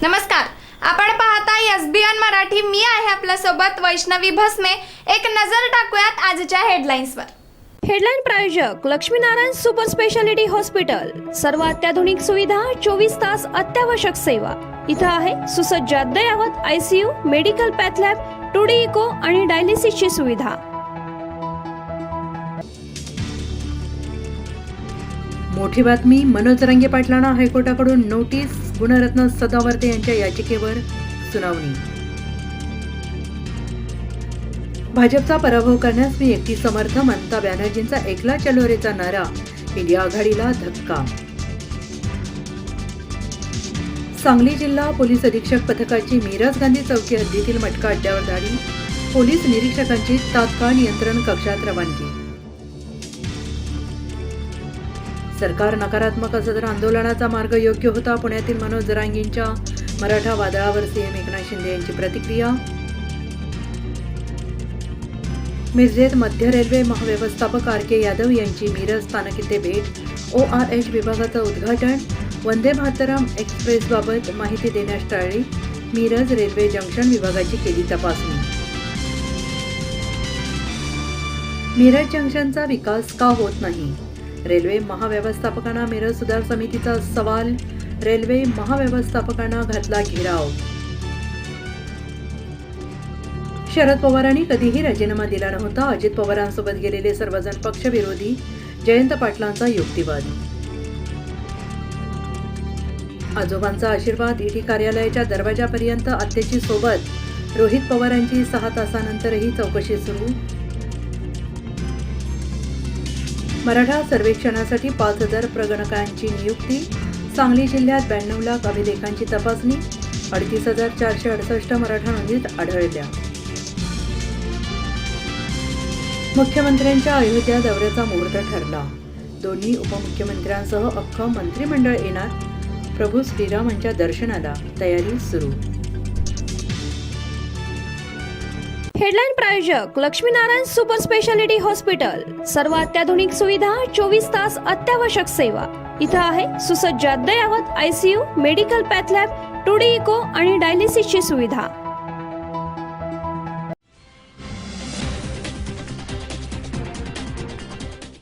नमस्कार, आपण पाहता SBN मराठी. मी आहे आपल्या सोबत वैष्णवी भस्मे. एक नजर टाकूयात आजच्या हेडलाईन्सवर. हेडलाईन प्रायोजक लक्ष्मीनारायण सुपर स्पेशालिटी हॉस्पिटल. सर्व अत्याधुनिक सुविधा, 24 तास अत्यावश्यक सेवा. इथं आहे सुसज्ज अद्ययावत ICU, medical path lab, 2D echo आणि डायलिसिसची सुविधा. मोठी बातमी. मनोज जरांगे पाटलांना हायकोर्टाकडून नोटीस. गुणरत्न सदावर्ते यांच्या याचिकेवर सुनावणी. भाजपचा पराभव करण्यास मी एकटी समर्थ. ममता बॅनर्जींचा एकला चलो रेचा नारा. इंडिया आघाडीला धक्का. सांगली जिल्हा पोलीस अधीक्षक पथकाची मिरज गांधी चौकी हद्दीतील मटका अड्ड्यावर धाडी. पोलीस निरीक्षकांची तात्काळ नियंत्रण कक्षात रवानगी. सरकार नकारात्मक असं तर आंदोलनाचा मार्ग योग्य होता. पुण्यातील मनोज जरांगेंच्या मराठा वादळावर CM एकनाथ शिंदे यांची प्रतिक्रिया. मिरजेत मध्य रेल्वे महाव्यवस्थापक RK यादव यांची मिरज स्थानक येथे भेट. ORH विभागाचं उद्घाटन. वंदे मातरम एक्सप्रेसबाबत माहिती देण्यास टाळली. मिरज रेल्वे जंक्शन विभागाची केली तपासणी. मिरज जंक्शनचा विकास का होत नाही? रेल्वे महाव्यवस्थापकांना मिरज सुधार समितीचा सवाल. रेल्वे महाव्यवस्थापकांना घातला घेराव. शरद पवारांनी कधीही राजीनामा दिला नव्हता. अजित पवारांसोबत गेलेले सर्वजण पक्षविरोधी. जयंत पाटलांचा युक्तिवाद. आजोबांचा आशीर्वाद. ED कार्यालयाच्या दरवाजापर्यंत आत्याची सोबत. रोहित पवारांची 6 तासानंतरही चौकशी सुरू. मराठा सर्वेक्षणासाठी 5,000 प्रगणकांची नियुक्ती. सांगली जिल्ह्यात 92 लाख अभिलेखांची तपासणी. 38,468 मराठा नोंदीत आढळल्या. मुख्यमंत्र्यांच्या अयोध्या दौऱ्याचा मुहूर्त ठरला. दोन्ही उपमुख्यमंत्र्यांसह अख्खं मंत्रिमंडळ येणार. प्रभू श्रीरामांच्या दर्शनाला तयारी सुरू. हेडलाईन प्रायोजक लक्ष्मीनारायण सुपर स्पेशालिटी हॉस्पिटल. सर्व अत्याधुनिक सुविधा, 24 तास अत्यावश्यक सेवा. इथं आहे सुसज्ज अद्ययावत ICU, medical path lab, 2D echo आणि डायलिसिसची सुविधा.